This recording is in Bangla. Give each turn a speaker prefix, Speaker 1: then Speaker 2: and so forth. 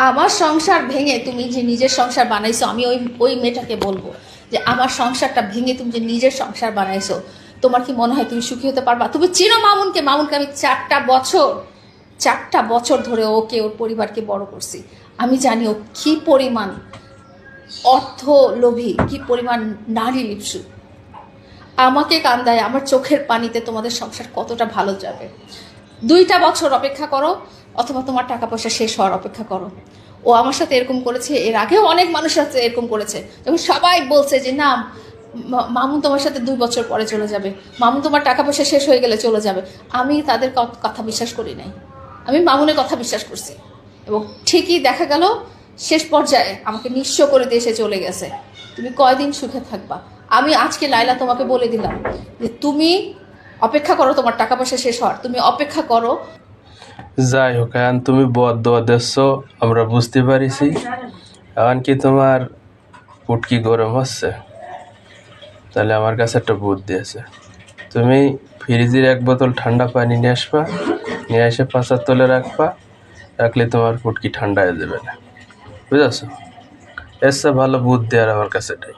Speaker 1: আমার সংসার ভেঙে তুমি যে নিজের সংসার বানাইছো, আমি ওই ওই মেয়েটাকে বলবো যে আমার সংসারটা ভেঙে তুমি যে নিজের সংসার বানাইছো, তোমার কি মনে হয় তুমি সুখী হতে পারবা? তুমি চিনো মামুনকে? মামুনকে আমি 4টা বছর ধরে ওকে ওর পরিবারকে বড় করছি। আমি জানি ও কি পরিমাণ অর্থ লোভী, কি পরিমাণ নারী লিপসু। আমাকে কান্দায়, আমার চোখের পানিতে তোমাদের সংসার কতটা ভালো যাবে। 2টা বছর অপেক্ষা করো, অথবা তোমার টাকা পয়সা শেষ হওয়ার অপেক্ষা করো। ও আমার সাথে এরকম করেছে, এর আগেও অনেক মানুষের সাথে এরকম করেছে, যখন সবাই বলছে যে না মামুন তোমার সাথে 2 বছর পরে চলে যাবে, মামুন তোমার টাকা পয়সা শেষ হয়ে গেলে চলে যাবে। আমি তাদের কথা বিশ্বাস করি নাই, আমি মামুনের কথা বিশ্বাস করছি। এবং ঠিকই দেখা গেল শেষ পর্যায়ে আমাকে নিঃস্ব করে দিয়ে এসে চলে গেছে। তুমি কয়দিন সুখে থাকবা? আমি আজকে লাইলা তোমাকে বলে দিলাম যে তুমি অপেক্ষা করো তোমার টাকা পয়সা শেষ হওয়ার, তুমি অপেক্ষা করো।
Speaker 2: যাই হোক, এখন তুমি বদদোয়া দিচ্ছ, আমরা বুঝতে পারিছি। এখন কি তোমার পুটকি গরম হচ্ছে? তাহলে আমার কাছে একটা বুদ্ধি আছে। তুমি ফ্রিজের 1 বোতল ঠান্ডা পানি নিয়ে আসবা, নিয়ে এসে পাঁচার তলে রাখবা। রাখলে তোমার পুটকি ঠান্ডা হয়ে যাবে না, বুঝেছ? এর চেয়ে ভালো বুদ্ধি আর আমার কাছে নেই।